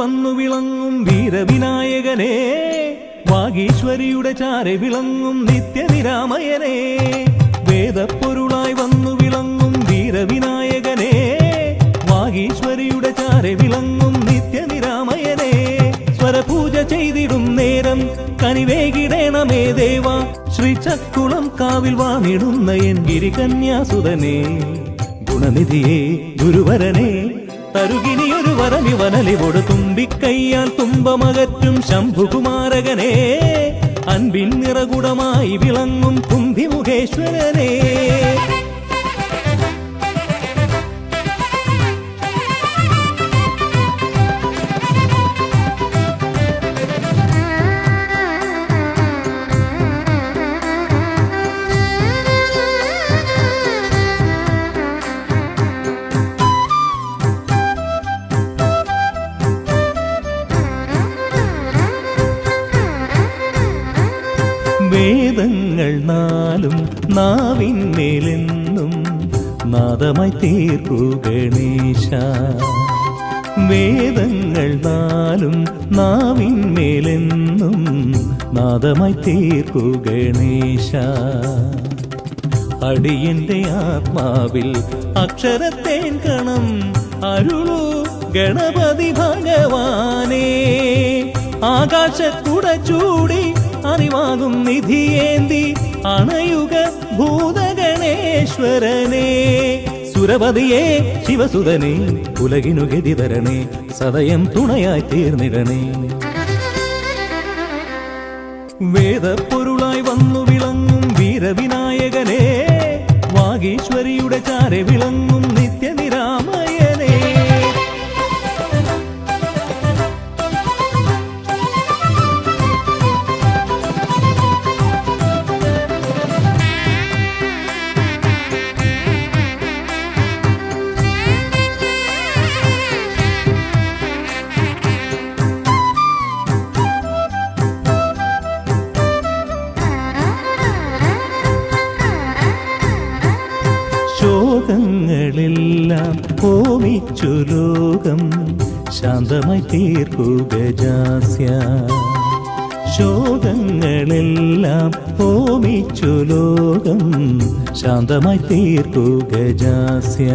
വന്നു വിളങ്ങും വീരവിനായകനെ, വാഗീശ്വരിയുടെ ചാരെ വിളങ്ങും നിത്യനിരാമയനെ. വേദപ്പൊരുളായി വന്നു വിളങ്ങും വീരവിനായകനെ, വാഗീശ്വരിയുടെ ചാരെ വിളങ്ങും നിത്യനിരാമയനെ. സ്വരപൂജ ചെയ്തിടും നേരം കനിവേകിടേണമേ ദേവ, ശ്രീചക്കുളം കാവിൽ വാണിടുന്ന എൻ ഗിരികന്യാസുതനെ. ഗുണനിധിയെ ഗുരുവരനെ, തരുകിനിയൊരു വരമിവനലിവോട് തുമ്പിക്കയ്യാൽ തുമ്പമകറ്റും ശംഭുകുമാരകനെ, അൻപിൻ നിറകുടമായി വിളങ്ങും കുംഭിമുഖേശ്വരനെ. വേദങ്ങൾ നാലും നാവിന്മേലെന്നും നാദമായി തീർക്കൂ ഗണേശ. വേദങ്ങൾ നാലും നാവിന്മേലെന്നും നാദമായി തീർക്കൂ ഗണേശ. അടിയന്റെ ആത്മാവിൽ അക്ഷരത്തേൻ കണം അരുളൂ ഗണപതി ഭഗവാനേ. ആകാശക്കുട ചൂടി അറിവാകും നിധിയേന്തി അണയുക ഭൂതഗണേശ്വരനെ. സുരപതിയെ ശിവസുതനെ, ഉലകിനു ഗതി തരണേ, സദയം തുണയായി തീർന്നിടണേ. വേദപ്പൊരുളായി വന്നു വിളങ്ങും വീരവിനായകനെ, വാഗീശ്വരിയുടെ ചാരെ വിളങ്ങും നിത്യനിരാമയനെ. ശോകങ്ങളെല്ലാം ഹോമിച്ചു ലോകം ശാന്തമായി തീർക്കൂ ഗജാസ്യ. ശോകങ്ങളെല്ലാം ഹോമിച്ചു ലോകം ശാന്തമായി തീർക്കൂ ഗജാസ്യ.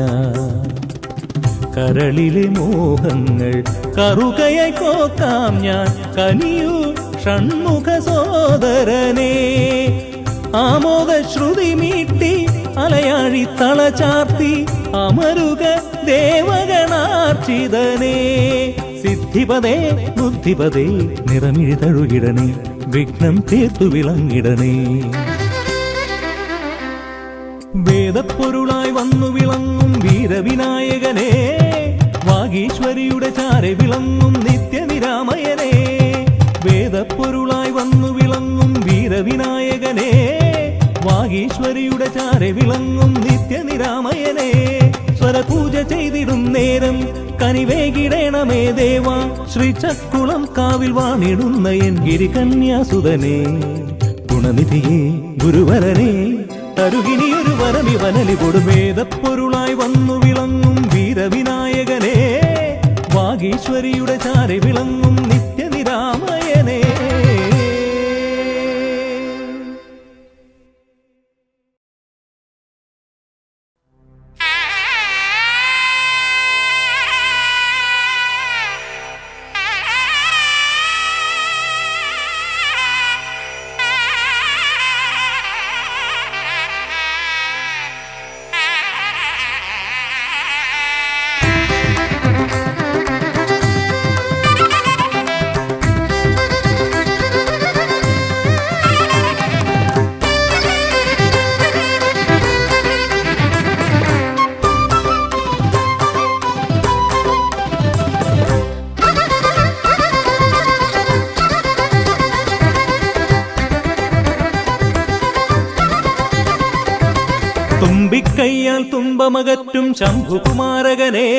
കരളിലെ മോഹങ്ങൾ കറുകയായി കോക്കാം ഞാൻ, കനിയൂ ഷൺമുഖ സോദരനെ. ആമോദ ശ്രുതി മീട്ടി അലയാഴി തളചാർത്തി അമരുക ദേവഗണാർച്ചിതനേ. സിദ്ധിപദേ ബുദ്ധിപദേ നിറമിഴി തഴുകിടണേ, വിഘ്നം തീർത്തു വിളങ്ങിടണേ. വേദപ്പൊരുളായി വന്നു വിളങ്ങും വീരവിനായകനെ, വാഗീശ്വരിയുടെ ചാരെ വിളങ്ങും നിത്യനിരാമയനെ. വേദപ്പൊരുളായി വന്നു വിളങ്ങും വീരവിനായകനെ, വാഗീശ്വരിയുടെ ചാരെ വിളങ്ങും നിത്യനിരാമയനെ. സ്വരപൂജ ചെയ്തിടും നേരം കനിവേകിടേണമേ ദേവ, ശ്രീചക്കുളം കാവിൽ വാണിടുന്ന എൻ ഗിരികന്യാസുതനെ. ഗുണനിധിയെ ഗുരുവരനെ, തരുകിനിയൊരു വരമിവനലിവോട് വേദപ്പൊരുളായി വന്നു വിളങ്ങും വീരവിനായകനെ, വാഗീശ്വരിയുടെ ചാരെ വിളങ്ങും നിത്യനിരാമയനെ. തുമ്പിക്കയ്യാൽ തുമ്പമകറ്റും ശംഭുകുമാരകനെ,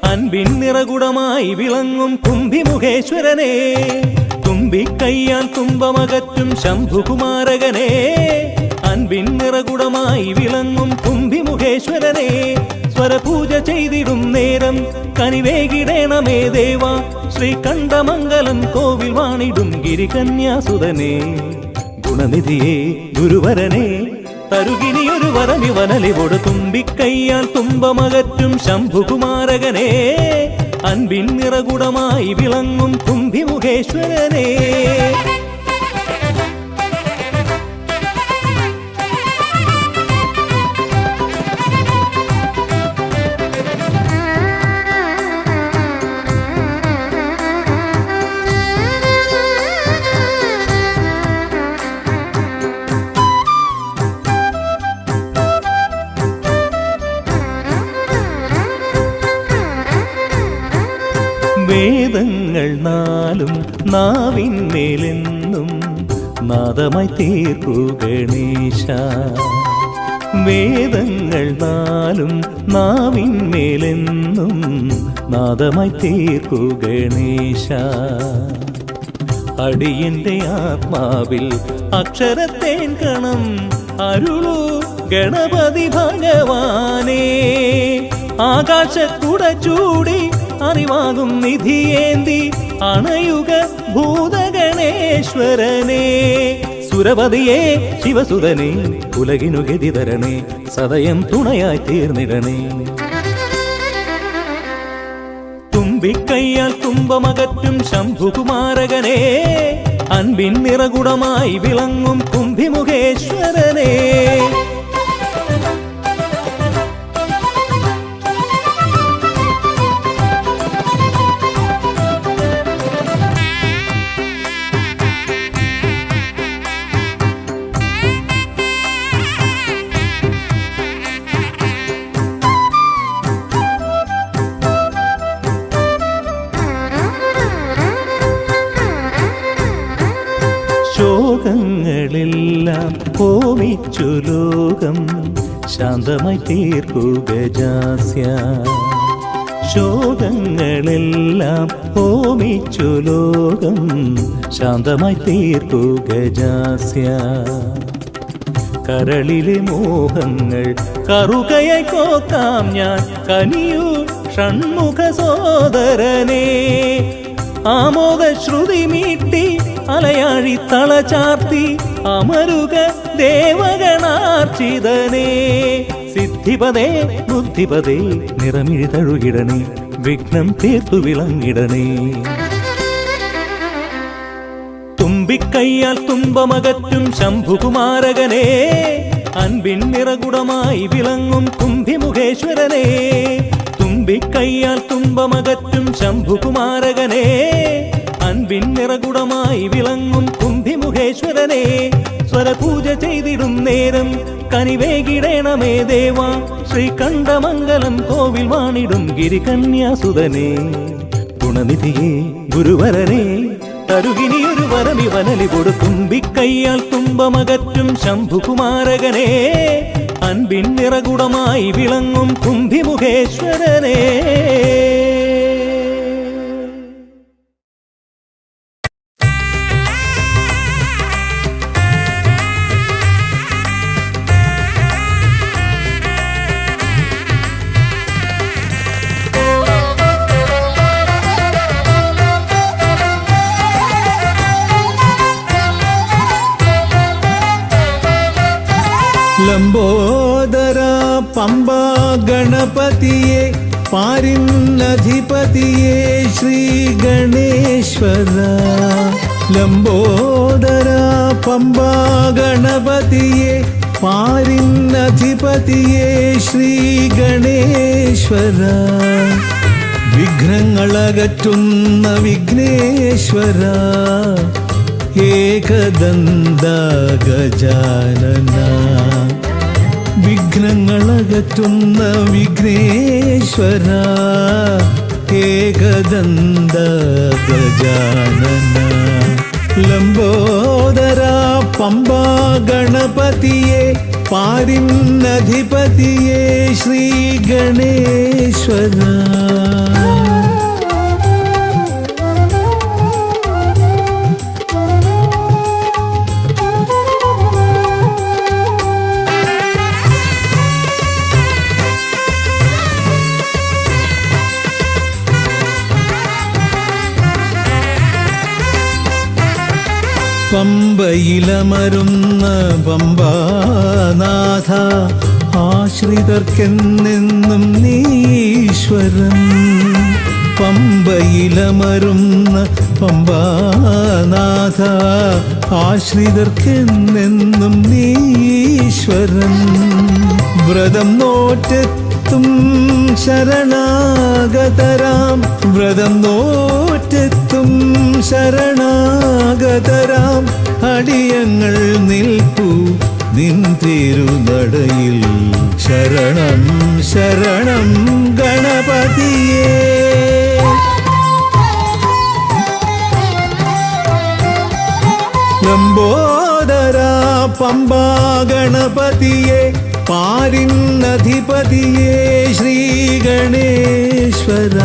അൻപിൻ നിറകുടമായി വിളങ്ങും കുംഭിമുഖേശ്വരനെ. തുമ്പിക്കയ്യാൽ തുമ്പമകറ്റും ശംഭുകുമാരകനെ, അൻപിൻ നിറകുടമായി വിളങ്ങും കുംഭിമുഖേശ്വരനെ. സ്വരപൂജ ചെയ്തിടും നേരം കനിവേകിടേണമേ ദേവ. ശ്രീകണ്ഠമംഗലം കോവിൽ വാണിടും ഗിരികന്യാസുതനേ, ഗുണനിധിയേ ഗുരുവരനെ തരുകിനിയൊരു വരമിവനലിവോട്. തുമ്പിക്കയ്യാൽ തുമ്പമകറ്റും ശംഭുകുമാരകനെ, അൻപിൻ നിറകുടമായി വിളങ്ങും കുംഭിമുഖേശ്വരനെ. വേദങ്ങൾ നാലും നാവിന്മേലെന്നും നാദമായി തീർക്കൂ ഗണേശ. വേദങ്ങൾ നാലും നാവിന്മേലെന്നും നാദമായി തീർക്കൂ ഗണേശ. അടിയന്റെ ആത്മാവിൽ അക്ഷരത്തേൻ കണം അരുളൂ ഗണപതി ഭഗവാനേ. ആകാശക്കുട ചൂടി അറിവാകും നിധിയേന്തി അണയുക ഭൂതഗണേശ്വരനെ. സുരപതിയെ ശിവസുതനെ ഉലകിനു ഗതി തരണേ, സദയം തുണയായി തീർന്നിടണേ. തുമ്പിക്കയ്യാൽ തുമ്പമകറ്റും ശംഭുകുമാരകനെ, അൻപിൻ നിറകുടമായി വിളങ്ങും കുംഭിമുഖേശ്വരനെ. ശോകങ്ങളെല്ലാം ഹോമിച്ചു ലോകം ശാന്തമായി തീർക്കൂ ഗജാസ്യ. ശോകങ്ങളെല്ലാം ഹോമിച്ചു ലോകം ശാന്തമായി തീർക്കൂ ഗജാസ്യ. കരളിലെ മോഹങ്ങൾ കറുകയായി കോക്കാം ഞാൻ, കനിയൂ ഷൺമുഖ സോദരനെ. ആമോദ ശ്രുതി മീട്ടി അലയാഴി തളചാർത്തി അമരുക ദേവഗണാർച്ചിതനേ. സിദ്ധിപദേ ബുദ്ധിപദേ നിറമിഴി തഴുകിടണേ, വിഘ്നം തീർത്തു വിളങ്ങിടണേ. തുമ്പിക്കയ്യാൽ തുമ്പമകറ്റും ശംഭുകുമാരകനെ, അൻപിൻ നിറകുടമായി വിളങ്ങും കുംഭിമുഖേശ്വരനെ. തുമ്പിക്കയ്യാൽ തുമ്പമകറ്റും ശംഭുകുമാരകനെ, അൻപിൻ നിറകുടമായി വിളങ്ങും കുംഭിമുഖേശ്വരനെ. സ്വരപൂജ ചെയ്തിടും നേരം കനിവേകിടേണമേ ദേവ. ശ്രീകണ്ഠമംഗലം കോവിൽ വാണിടും ഗിരികന്യാസുതനെ, ഗുണനിധിയേ ഗുരുവരനെ തരുകിനിയൊരു വരമിവനലിവോട്. തുമ്പിക്കയ്യാൽ തുമ്പമകറ്റും ശംഭുകുമാരകനെ, അൻപിൻ നിറകുടമായി വിളങ്ങും കുംഭിമുഖേശ്വരനെ. ലംബോദര പമ്പാ ഗണപതിയെ, പാരിന്നധിപതിയെ ശ്രീ ഗണേശ്വര. ലംബോദര പമ്പാ ഗണപതിയെ, പാരിന്നധിപതിയെ ശ്രീ ഗണേശ്വര. വിഘ്നങ്ങളകറ്റുന്ന വിഘ്നേശ്വര, ഏകദന്ത ഗജാനന. വിഘ്നങ്ങളകറ്റുന്ന വിഘ്നേശ്വര, ഏകദന്ത ഗജാനന. ലംബോദര പമ്പാ ഗണപതിയെ, പാരിന്നധിപതിയെ ശ്രീ ഗണേശ്വര. പമ്പയിലമരുന്ന പമ്പാനാഥ ആശ്രിതർക്കെന്നെന്നും നീശ്വരൻ. പമ്പയിലമരുന്ന പമ്പാനാഥ ആശ്രിതർക്കെന്നെന്നും നീശ്വരൻ. വ്രതം നോറ്റെത്തും ശരണാഗതരാം, വ്രതം നോറ്റെത്തും ശരണാഗതരാം അടിയങ്ങൾ നിൽപ്പു നിൻ തിരുനടയിൽ. ശരണം ശരണം ഗണപതിയേ. ലംബോദര പമ്പാ ഗണപതിയേ, പാരിന്നധിപതിയേ ശ്രീ ഗണേശ്വര.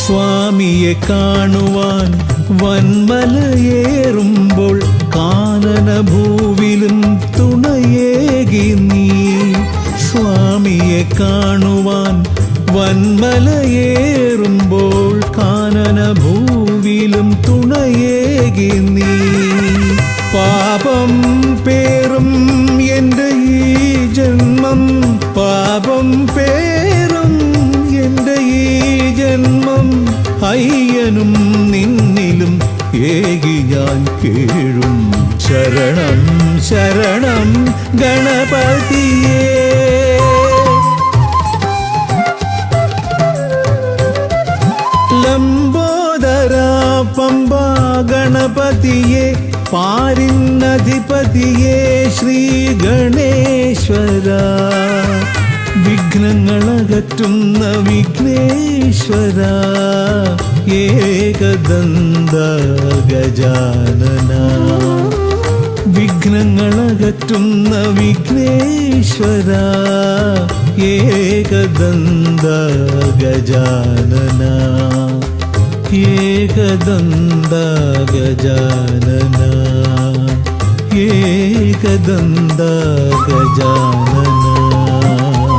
സ്വാമിയെ കാണുവാൻ വന്മലയേറുമ്പോൾ കാനനഭൂവിലും തുണയേകി നീ. സ്വാമിയെ കാണുവാൻ വന്മലയേറുമ്പോൾ കാനനഭൂവിലും തുണയേകി നീ. പാപം പേറും എൻ്റെ ഈ ജന്മം, പാപം പേറും എൻ്റെ ഈ ജന്മം അയ്യനും നിന്നിലും ഏകി ഞാൻ കേഴും. ശരണം ശരണം ഗണപതിയേ. ലംബോദര പമ്പാ ഗണപതിയേ, പാരിന്നധിപതിയേ ശ്രീ ഗണേശ്വര. വിഘ്നങ്ങളകറ്റുന്ന വിഘ്നേശ്വര, ഏകദന്ത ഗജാനന. വിഘ്നങ്ങളകറ്റുന്ന വിഘ്നേശ്വര, ഏകദന്ത ഗജാനന. ഏകദന്ത ഗജാനന, ഏകദന്ത ഗജാനന.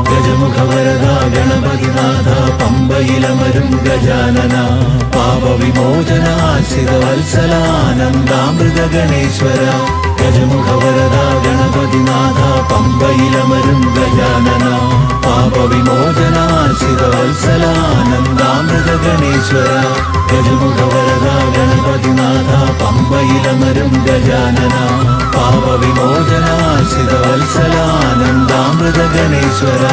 ഗജമുഖവരദ ഗണപതിനാഥ പമ്പയിലമരും ഗജാനന. പാപവിമോചന ആശ്രിത വത്സലാനന്ദാമൃത ഗണേശ്വര. ഗജമുഖവരദ ഗണപതിനാഥ പമ്പയിലമരും ഗജാനന. പാപവിമോചന ആശ്രിത വത്സലാനന്ദാമൃത ഗണേശ്വര. ഗജമുഖവരദ ഗണപതിനാഥ പമ്പയിലമരും ഗജാനന. പാപവിമോചന ആശ്രിത വത്സലാനന്ദാമൃത ഗണേശ്വര.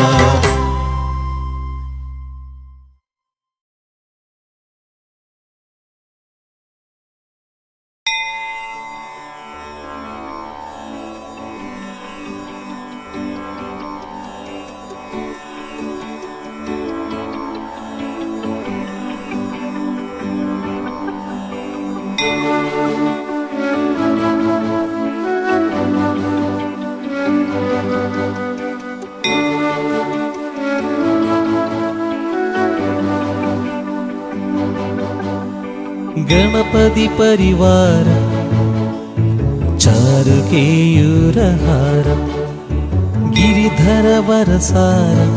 ഗണപതി പരിവാരം ചാരുകേയൂരഹാരം ഗിരിധര വരസാരം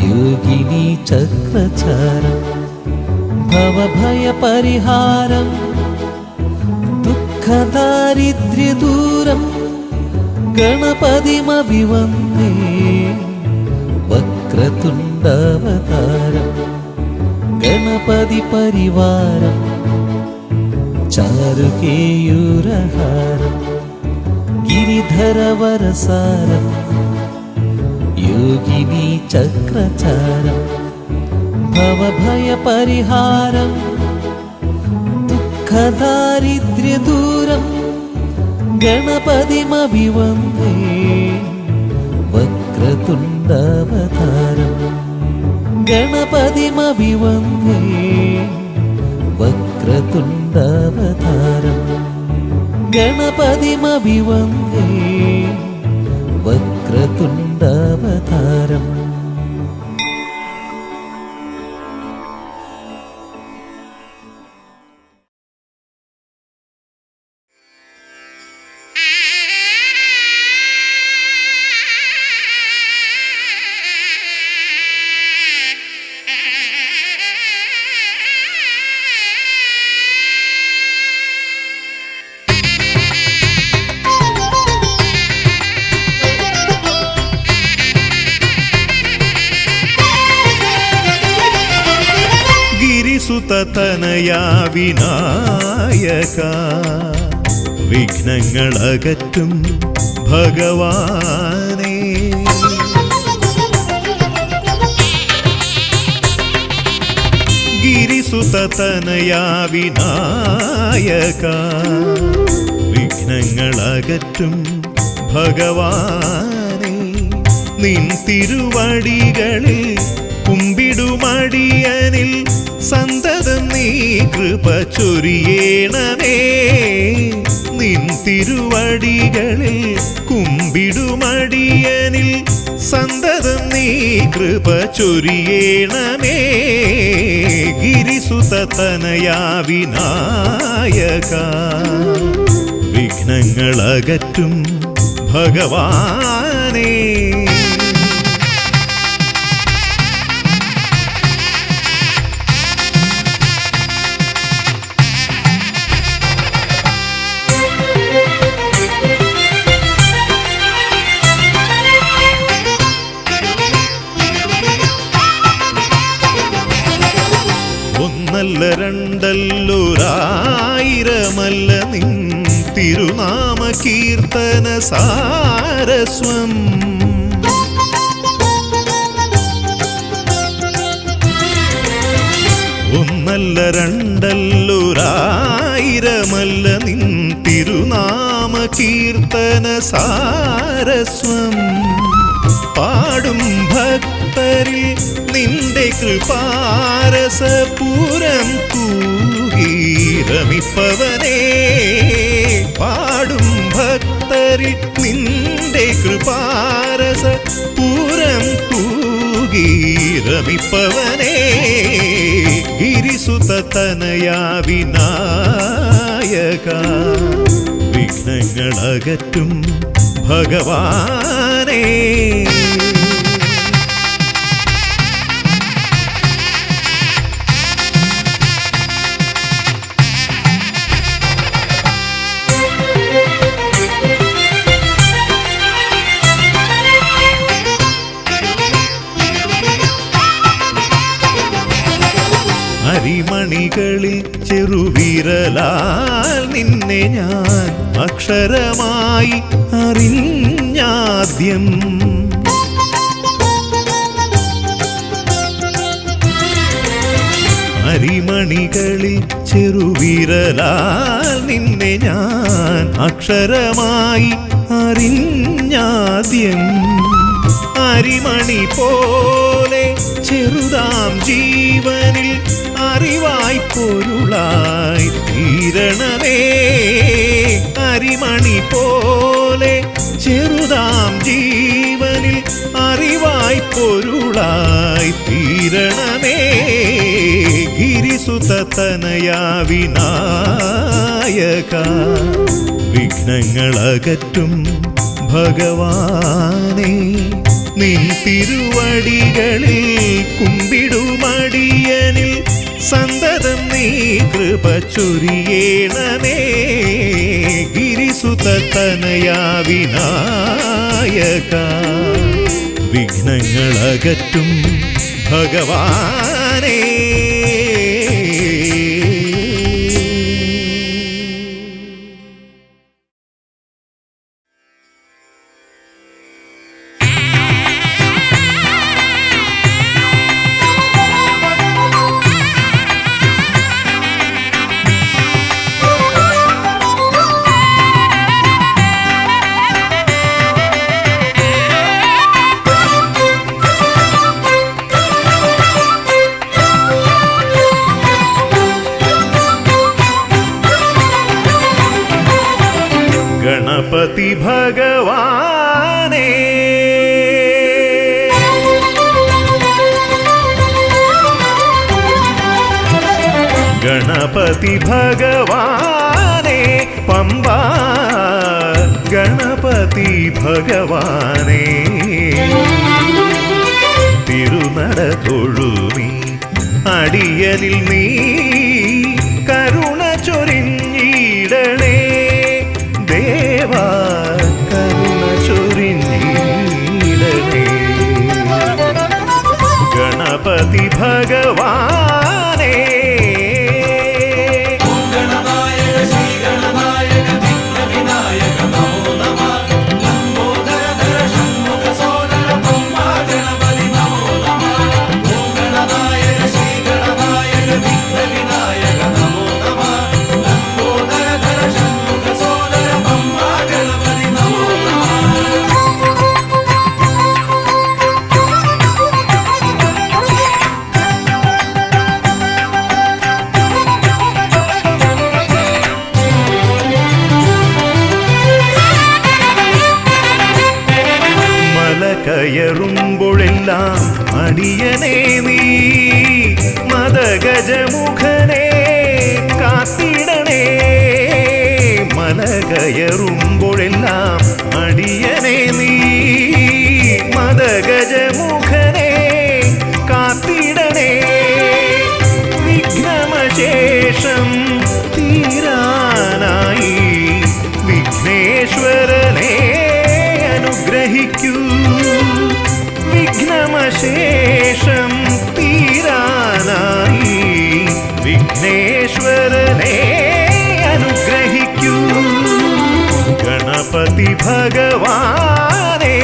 യോഗിനി ചക്രചാരം ഭവഭയ പരിഹാരം ദുഃഖദാരിദ്ര്യദൂരം ഗണപതിമഭിവന്ദേ വക്രതുണ്ഡാവതാരം. ഗണപതി പരിവാരം ചാരുകേയൂരഹാരം ഗിരിധര വരസാരം യോഗിനി ചക്രചാരം ഭവഭയ പരിഹാരം ദുഃഖദാരിദ്ര്യദൂരം ഗണപതിമഭിവന്ദേ വക്രതുണ്ഡാവതാരം. ഗണപതിമഭിവന്ദേ വക്രതുണ്ഡാവതാരം. ഗണപതിമഭിവന്ദേ വക്രതുണ്ടവതാരം. സുതനയാ വിനായക വിഘ്നങ്ങളകറ്റും ഭഗവാനേ. ഗിരിസുതനയാ വിനായക വിഘ്നങ്ങളകറ്റും ഭഗവാനേ. നിൻ തിരുവടികളിൽ കുമ്പിടുമടിയനിൽ സന്തതം നീ കൃപ ചൊരിയേണമേ. നിൻ തിരുവടികളിൽ കുമ്പിടുമടിയനിൽ സന്തതം നീ കൃപ ചൊരിയേണമേ. ഗിരിസുതനയാ വിനായക വിഘ്നങ്ങളകറ്റും ഭഗവാനേ. ഒന്നല്ല രണ്ടല്ലൊരായിരമല്ല നിൻ തിരുനാമ കീർത്തന സാരസ്വം. ഒന്നല്ല രണ്ടല്ലൊരായിരമല്ല നിൻ തിരുനാമ കീർത്തന സാരസ്വം. പാടും ഭക്തരിൽ നിന്റെ കൃപാരസപൂരം തൂകി രമിപ്പവനേ. പാടും ഭക്തരിൽ നിന്റെ കൃപാരസപൂരം തൂകി രമിപ്പവനേ. ഗിരിസുതനയാ വിനായക വിഘ്നങ്ങളകറ്റും ഭഗവാനേ. അരിമണികളിൽ ചെറുവിരലാൽ നിന്നെ ഞാൻ അക്ഷരമായി അറിഞ്ഞാദ്യം. അരിമണികളിൽ ചെറുവിരലാൽ നിന്നെ ഞാൻ അക്ഷരമായി അറിഞ്ഞാദ്യം. അരിമണി പോലെ ചെറുതാം ജീവനിൽ അറിവായി പൊരുളായി തീരണമേ. അരിമണി പോലെ ചെറുതാം ജീവനിൽ അറിവായി പൊരുളായി തീരണമേ. ഗിരിസുതനയാ വിനായക വിഘ്നങ്ങളകറ്റും ഭഗവാനേ. നിൻ തിരുവടികളിൽ കുമ്പിടുമടിയനിൽ സന്തതം നീ കൃപ ചൊരിയേണമേ. ഗിരിസുതനയാ വിനായക വിഘ്നങ്ങളകറ്റും ഭഗവാനേ. ഗണപതി ഭഗവാനേ ഗണപതി ഭഗവാനേ പമ്പ ഗണപതി ഭഗവാനേ തിരുനട തൊഴുമീ അടിയനിൽ നീ കരുണ ചൊരിഞ്ഞിടണേ ദേവാ കരുണ ചൊരിഞ്ഞിടണേ ഗണപതി ഭഗവാനേ കയറുമ്പോഴെല്ലാം അടിയനേ നീ മദഗജമുഖനെ കാത്തിടണേ മല കയറുമ്പോഴെല്ലാം അടിയനേ നീ മദഗജമുഖനെ കാത്തിടണേ വിഘ്നമശേഷം തീരാനായി വിഘ്നേശ്വരനെ അനുഗ്രഹിക്കൂ വിഘ്നമശേഷം തീരാനായി വിഘ്നേശ്വരനെ അനുഗ്രഹിക്കൂ ഗണപതി ഭഗവാനേ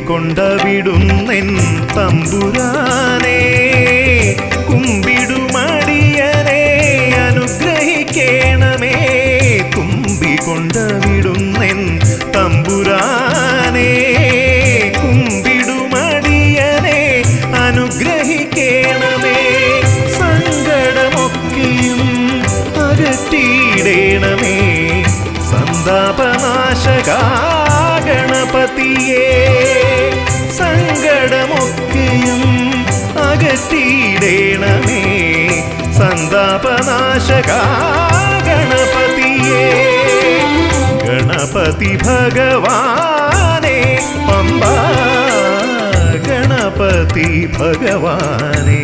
കൊണ്ടവിടുന്നെൻ തമ്പുരാനെ കുമ്പിടുമടിയനെ അനുഗ്രഹിക്കണമേ കുമ്പികൊണ്ടവിടുന്നെൻ തമ്പുരാനെ കുമ്പിടുമടിയനെ അനുഗ്രഹിക്കണമേ സങ്കടമൊക്കെയും അകറ്റിയിടണമേ സന്താപനാശകാ ഗണപതിയേ സങ്കടമൊക്കെയും അകറ്റിയിടണമേ സന്താപനാശകാ ഗണപതിയേ ഗണപതി ഭഗവാനേ പമ്പ ഗണപതി ഭഗവാനേ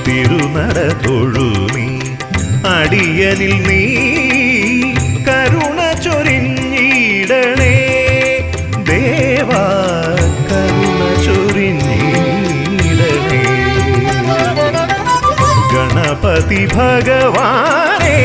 തിരുനട തൊഴുമീ അടിയനിൽ നീ കരുണ ചൊരിഞ്ഞിടണേ ദേവാ കരുണ ചൊരിഞ്ഞിടണേ ഗണപതി ഭഗവാനേ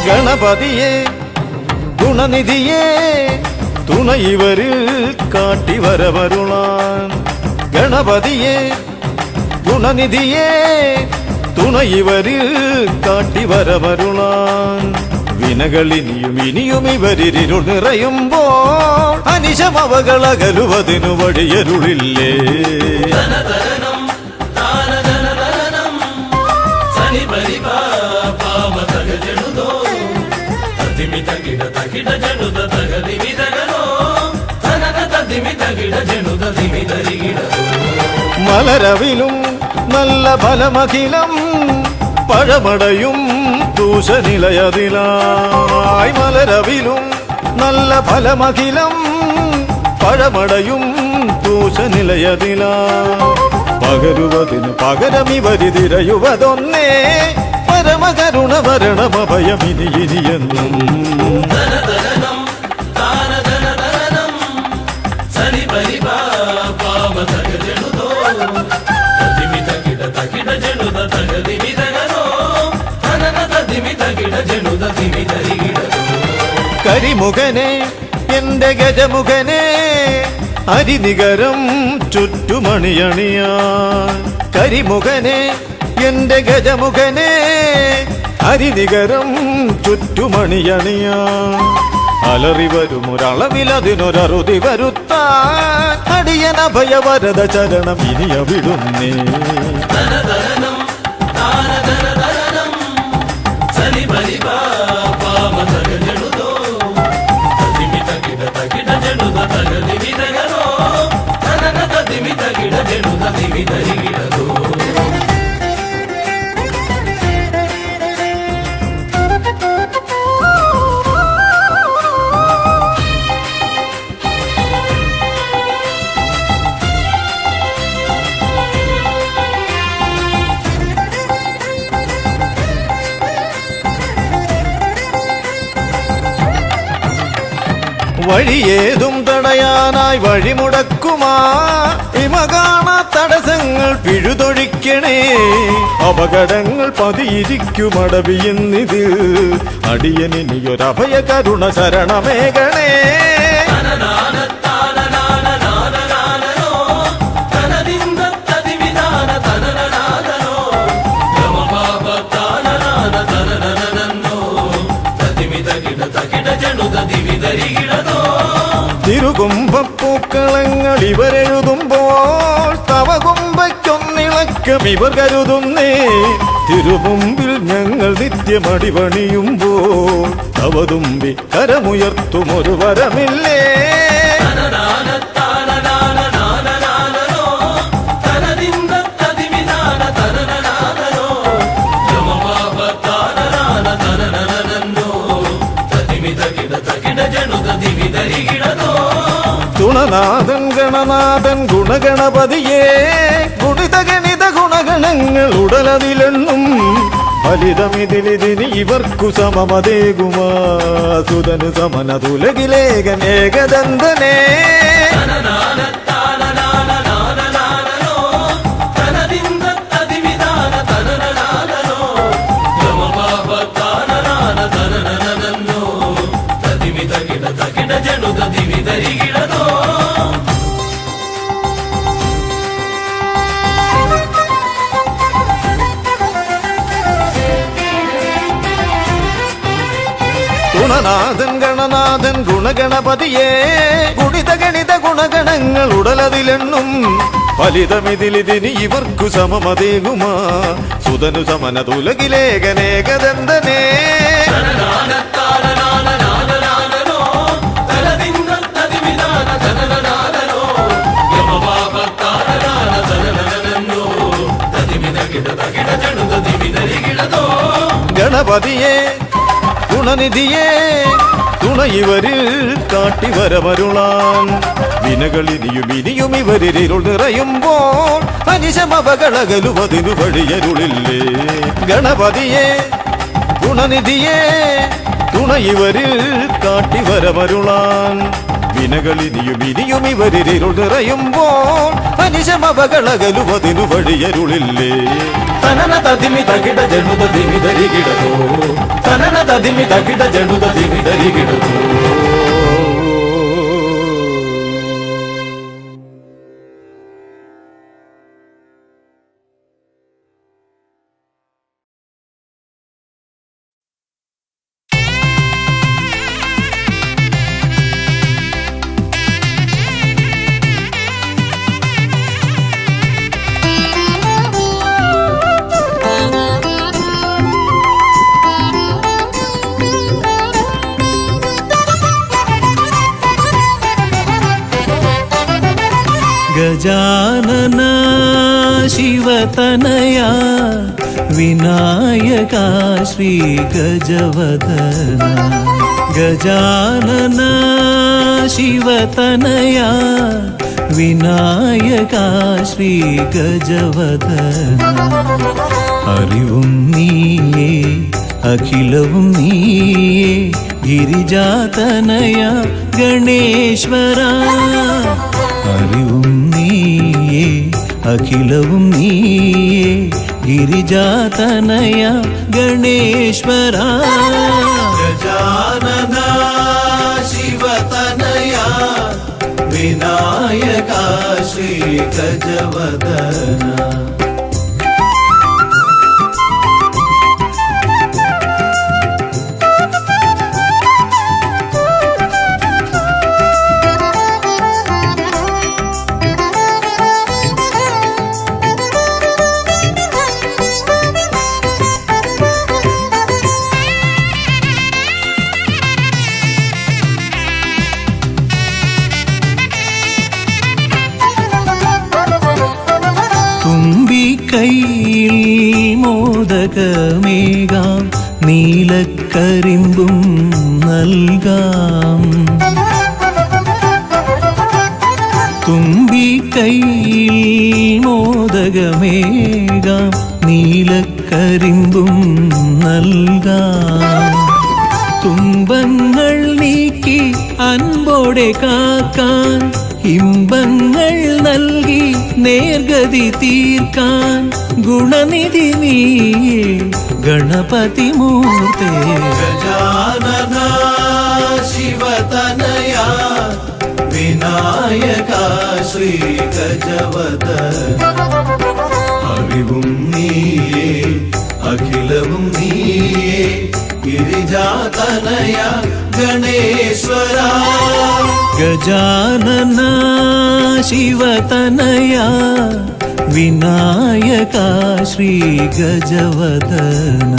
ഗണപതിയെ ഗുണനിധിയെ തുണയിവരിൽ കാട്ടിവരവരുളാൻ ഗണപതിയെ ഗുണനിധിയെ തുണയിവരിൽ കാട്ടിവരമരുളാൻ വിനകളിനിയും ഇനിയും ഇവരിരുൾ നിറയുമ്പോൾ അനിശമവകളകലുവതിനു വഴിയരുളില്ലേ മലരവിലും നല്ല ഫലമഖിലം പഴമടയും ദൂഷനിലയതിലായി മലരവിലും നല്ല ഫലമഖിലം പഴമടയും ദൂഷനിലയതിലാ പകരുവതിന് പകരമിവരി തിരയുവതൊന്നേ പരമകരുണ വരണമഭയമിനി ഇനിയെന്നും കരിമുഖനെ എന്റെ ഗജമുഖനെ അരിനികരം ചുറ്റുമണിയണിയാൻ കരിമുഖനെ എന്റെ ഗജമുഖനെ അരിനികരം ചുറ്റുമണിയണിയാൻ അലറി വരുമൊരളവിലതിനൊരറുതി വരുത്താൻ അടിയന ഭയവരത ചരണം ഇനിയ വിടുന്നേ വഴിയേതും തടയാനായി വഴിമുടക്കുമാ ഇമ കാണാ തടസ്സങ്ങൾ പിഴുതൊഴിക്കണേ അപകടങ്ങൾ പതിയിരിക്കുമടവിയെന്നിത് അടിയനിയൊരഭയ കരുണ ശരണമേകണേ തിരുകുംഭപ്പൂക്കളങ്ങൾ ഇവരെഴുതുമ്പോൾ തവകുംഭയ്ക്കൊന്നിളക്കം ഇവർ കരുതുന്നേ തിരുമുമ്പിൽ ഞങ്ങൾ നിത്യമടിപണിയുമ്പോൾ തവതുമ്പി കരമുയർത്തുമൊരു വരമില്ലേ ഗുണനാഥൻ ഗണനാഥൻ ഗുണഗണപതിയേ ഗുണിത ഗണിത ഗുണഗണങ്ങൾ ഉടലതിലെണ്ണും ഫലിതമിതിലിതിന് ഇവർക്കു സമമതേകുമാ സുതനു സമനതുലകിലേകനേകദന്തനേ ഗുണനാഥൻ ഗണനാഥൻ ഗുണഗണപതിയേ ഗുണിത ഗണിത ഗുണഗണങ്ങൾ ഉടലതിലെണ്ണും ഫലിതമിതിലിതിന് ഇവർക്കു സമമതേകുമാ സുതനു സമനതുലകിലേകനേകദന്തനേ ഗണപതിയെ ഗുണനിധിയെ തുണയിവരിൽ കാട്ടിവരമരുളാൻ വിനകളിനിയും ഇനിയും ഇവരിരുൾ നിറയുമ്പോൾ അനിശമവകളകലുവതിനു വഴിയരുളില്ലേ ഗണപതിയെ ഗുണനിധിയെ തുണയിവരിൽ കാട്ടിവരമരുളാൻ വിനകളിനിയും ഇനിയും ഇവരിരുൾ നിറയുമ്പോൾ അനിശമവകളകലുവതിനു വഴിയരുളില്ലേ തനന തതിമി തകിട ജനുത ദിമി ധരികിടതോ തനന തതിമി തകിട ജനുത ദിമി ധരികിടതോ ഗജാനന ശിവതനയാ വിനായക ശ്രീ ഗജവദന ഗജാനന ശിവതനയാ വിനായക ശ്രീ ഗജവദന അറിവും നീയേ അഖിലവും നീയേ ഗിരിജാതനയ ഗണേശ്വര അറിവും നീയേ അഖിലവും നീയേ ഗിരിജാതനയ ഗണേശ്വര ഗജാനന ശിവതനയ വിനായക ശ്രീ ഗജവദന കൈയിൽ മോദകമേകാം നീലക്കരിമ്പും നൽകാം തുമ്പിക്കൈയിൽ മോദകമേകാം നീലക്കരിമ്പും നൽകാം തുമ്പങ്ങൾ നീക്കി അൻപോടെ കാക്കാൻ ഇമ്പങ്ങൾ നൽകി നേർഗതി തീർക്കാൻ ഗുണനിധി നീയേ ഗണപതി മൂർത്തേ ഗജാനന ശിവതനയ വിനായക ശ്രീ ഗജവദന അറിവും നീയേ അഖിലവും നീയേ ഗിരിജാതനയ ഗണേശ്വര ഗജാനന ശിവതനയ വിനായക ശ്രീ ഗജവദന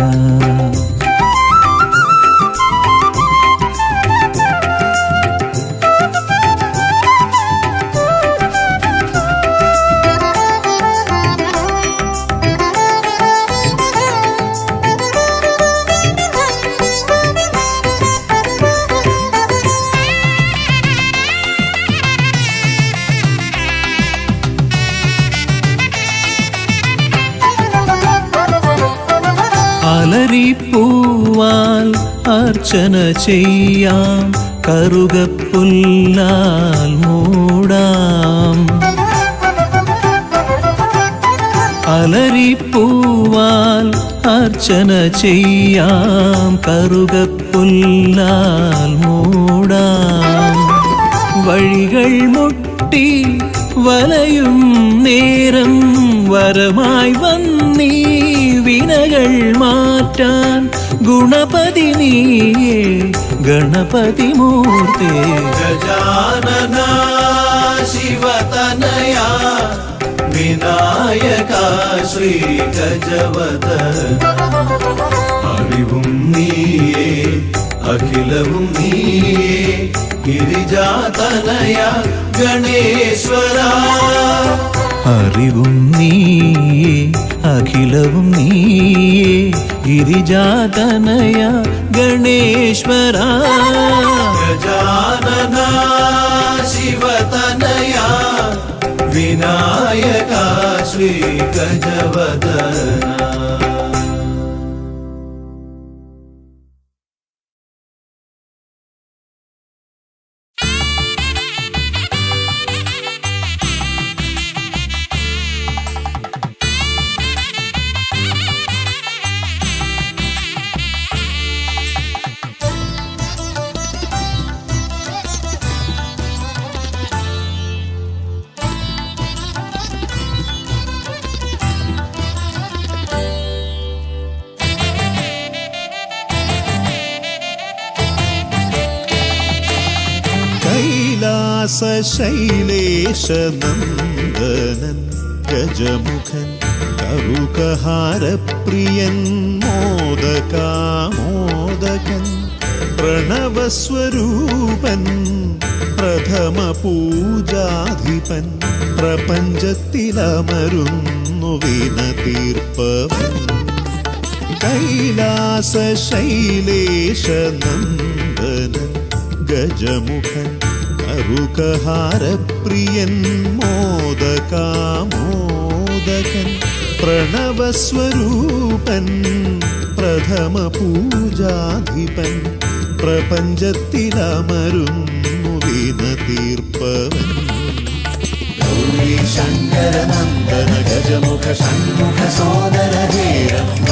അലരിപ്പൂവാൽ അർച്ചന ചെയ്യാം കറുകപ്പുല്ലാൽ മൂടാം അലരിപ്പൂവാൽ അർച്ചന ചെയ്യാം കറുകപ്പുല്ലാൽ മൂടാം വഴികൾ മുട്ടി വലയും നേരം വരമായി വന്നീ വിനകൾ മാറ്റാൻ ഗുണപതി നീയേ ഗണപതി മൂർത്തേ ഗജാനന ശിവതനയ വിനായക ശ്രീ ഗജവദന അറിവും നീയേ അഖിലവും നീയേ ഗിരിജാതനയ ഗണേശ്വര അറിവും നീയേ അഖിലവും നീയേ ഗിരിജാതനയ ഗണേശ്വര ഗജാനന ശിവതനയ വിനായക ശ്രീ ഗജവദന ശൈലേശനന്ദനൻ ഗജമുഖൻ കറുകഹാരപ്രിയൻ മോദകാമോദകൻ പ്രണവസ്വരൂപൻ പ്രഥമ പൂജാധിപൻ പ്രപഞ്ചത്തിലമരുന്നു വിന തീർപ്പവൻ കൈലാസ ശൈലേശ നന്ദനൻ ഗജമുഖൻ കറുകഹാരപ്രിയൻ മോദകാമോദകൻ പ്രണവസ്വരൂപൻ പ്രഥമ പൂജാധിപൻ പ്രപഞ്ചത്തിലമരുന്നു വിന തീർപ്പവൻ ഗൗരി ശങ്കര നന്ദന ഗജമുഖ ഷൺമുഖ സോദര ഹേരംബ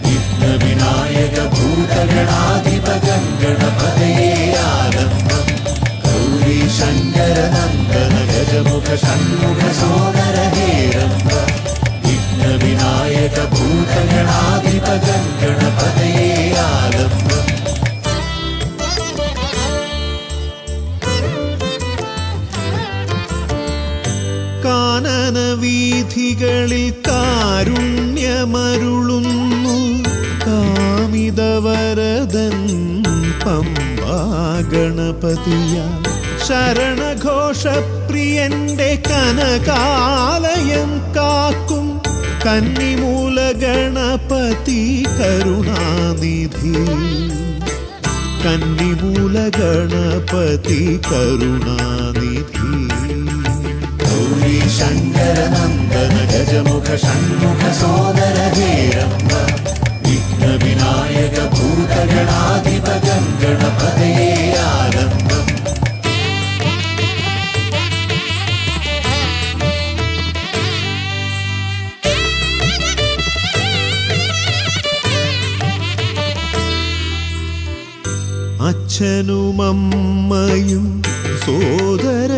വിഘ്ന വിനായക ഭൂതഗണാധിപ ഗണപതയേ ആലംബം ഗൗരി ശങ്കര നന്ദന ഗജമുഖ ഷൺമുഖ സോദര ഹേരംബ വിഘ്ന വിനായക ഭൂതഗണാധിപ ഗണപതയേ ആലംബം കാനന വീഥികളിൽ കാരുണ്യമരുളുന്നു കാമിതവരദൻ പമ്പാ ഗണപതിയ ശരണഘോഷപ്രിയന്റെ കനകാലയം കാക്കും കന്നിമൂല ഗണപതി കരുണാനിധി കന്നിമൂല ഗണപതി കരുണാനിധി ഗൗരി ശങ്കര നന്ദന ഗജമുഖ ഷൺമുഖ സോദര ഹേരംബ വിഘ്ന വിനായക ഭൂതഗണാധിപ ഗണപതയേ ആലംബം അച്ഛനുമമ്മയും സോദരരിരുവരും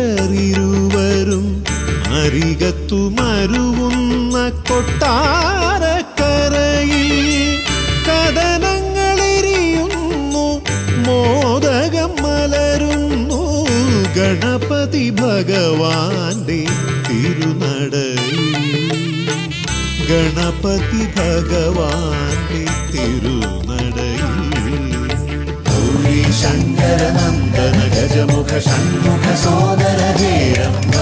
അരികത്തു മരുവുന്ന കൊട്ടാരക്കരയിൽ കഥനങ്ങളെരിയുന്നു മോദകം മലരുന്നു ഗണപതി ഭഗവാന്റെ തിരുനടയിൽ ഗണപതി ഭഗവാന്റെ തിരുനടയിൽ ഗൗരി ശങ്കര നന്ദന ഗജമുഖ ഷൺമുഖ സോദര ഹേരംബ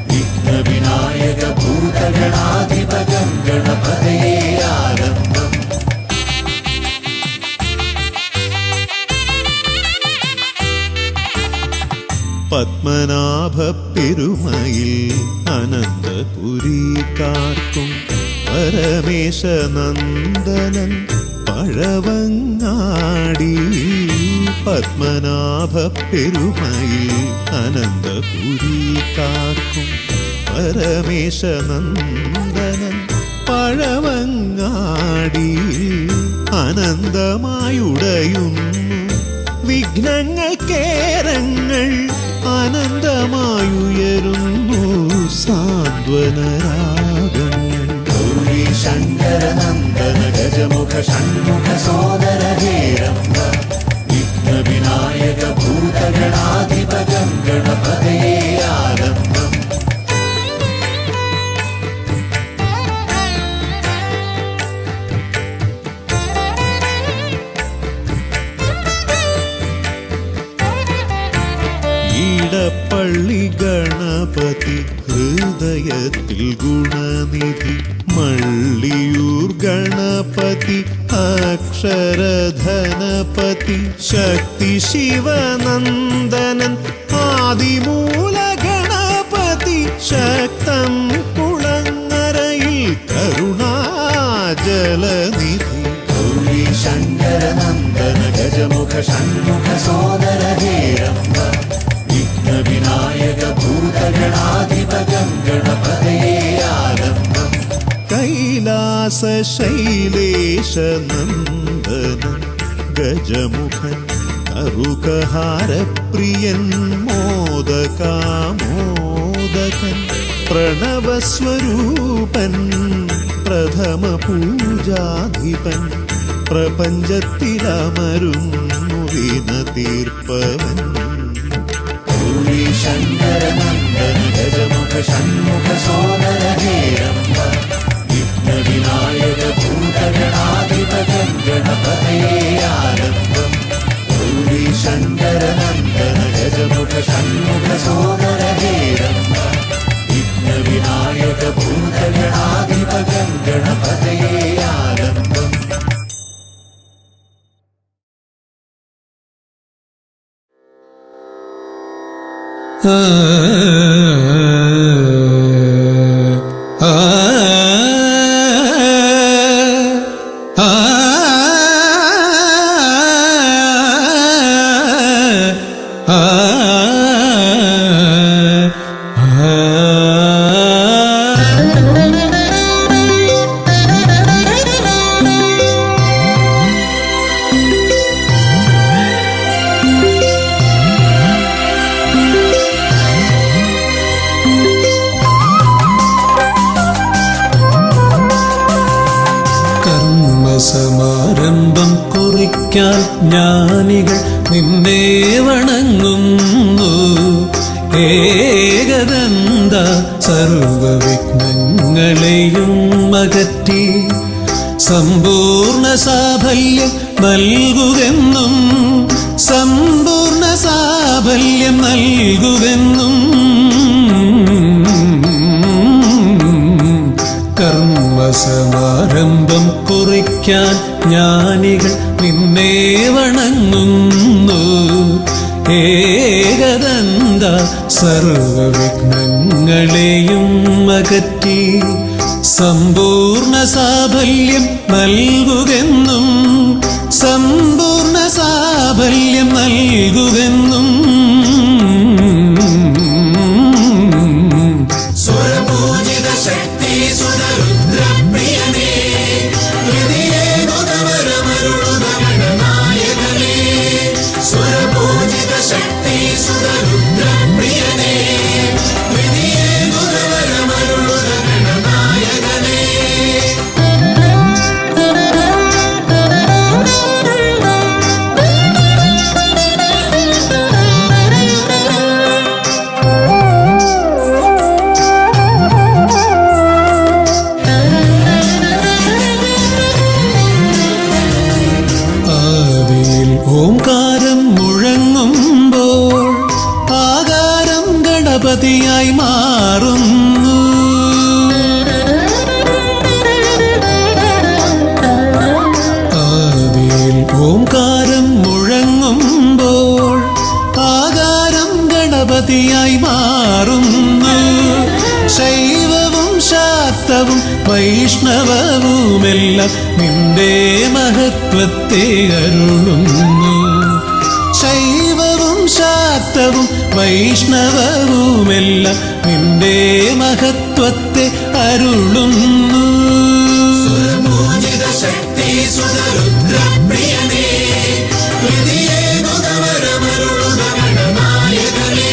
വിഘ്ന വിനായക ഭൂതഗണാധിപ ഗണപതയേ ആലംബം പത്മനാഭ പെരുമയിൽ അനന്തപുരി കാക്കും പരമേശ നന്ദനൻ പഴവങ്ങാടി പത്മനാഭ പെരുമയിൽ അനന്തപുരി കാക്കും പരമേശ നന്ദനൻ പഴവങ്ങാടി അനന്തമായുടയുന്നു വിഘ്നങ്ങൾ കേരങ്ങൾ അനന്തമായുയരുന്നു സാന്ത്വനരാഗങ്ങൾ ഗൗരി ശങ്കര നന്ദന ഗജമുഖ ഷൺമുഖ സോദര ഹേരംബ വിഘ്ന വിനായക ഭൂതഗണാധിപ ഗണപതയേ ആലംബം ഈടപ്പള്ളി ഗണപതി ഹൃദയത്തിൽ ഗുണനിധി മള്ളിയൂർ ഗണപതി അക്ഷരധനപതി ശക്തി ശിവനന്ദനൻ ആദിമൂല ഗണപതി ശക്തം കുളങ്ങരയിൽ കരുണാജലനിധി ഗൗരി ശങ്കര നന്ദന ഗജമുഖ ഷൺമുഖ സോദര ഹേരംബ വിഘ്ന വിനായക ഭൂതഗണാധിപ ഗണപതയേ ആലംബം കൈലാസ ശൈലേശ നന്ദനൻ ഗജമുഖൻ കറുകഹാരപ്രിയൻ മോദകാമോദകൻ പ്രണവസ്വരൂപൻ പ്രഥമ പൂജാധിപൻ പ്രപഞ്ചത്തിലമരുന്നു വിന തീർപ്പവൻ ഗൗരി ശങ്കര നന്ദന ഗജമുഖ ഷൺമുഖ സോദര ഹേരംബ വിഘ്ന വിനായക ഭൂതഗണാധിപ ഗണപതയേ ആലംബം ഗൗരി षण्मुख सोदर हेरम्ब विघ्न विनायक भूतगणाधिप गणपतये आलम्बम् സമാരംഭം കുറിക്കാൻ ജ്ഞാനികൾ നിന്നെ വണങ്ങുന്നു. ഏകദന്ത സർവവിഘ്നങ്ങളെയും അകറ്റി സമ്പൂർണ്ണ സാഫല്യം നൽകുകെന്നും സമ്പൂർണ്ണ സാഫല്യം നൽകുകെന്നും കർമ്മസമാരംഭം കുറിക്കാൻ ജ്ഞാനികൾ നിന്നെ വണങ്ങുന്നു. ഏകദന്ത സർവവിഘ്നങ്ങളെയും അകറ്റി സമ്പൂർണ്ണ സാഫല്യം നൽകുകെന്നും സമ്പൂർണ്ണ സാഫല്യം നൽകുകെന്നും സ്വരപൂജിത ശക്തി സുതരുദ്രപ്രിയനേ ഹൃദയേ ഗുണവരമരുളുക ഗണനായകനേ സ്വരപൂജിത ശക്തി സുതരുദ്രപ്രിയനേ ഹൃദയേ ഗുണവരമരുളുക ഗണനായകനേ ഓംകാരം മുഴങ്ങുമ്പോൾ ആകാരം ഗണപതിയായി മാറുന്നു. ആദിയിൽ ഓംകാരം മുഴങ്ങുമ്പോൾ ആകാരം ഗണപതിയായി മാറുന്നു. ശൈവവും ശാക്തവും വൈഷ്ണവവുമെല്ലാം നിന്റെ മഹത്വത്തെ അരുളുന്നു. ശൈവവും ശാക്തവും വൈഷ്ണവവുമെല്ലാം നിന്റെ മഹത്വത്തെ അരുളുന്നു. സ്വരപൂജിത ശക്തി സുതരുദ്രപ്രിയനേ ഹൃദയേ ഗുണവരമരുളുക ഗണനായകനേ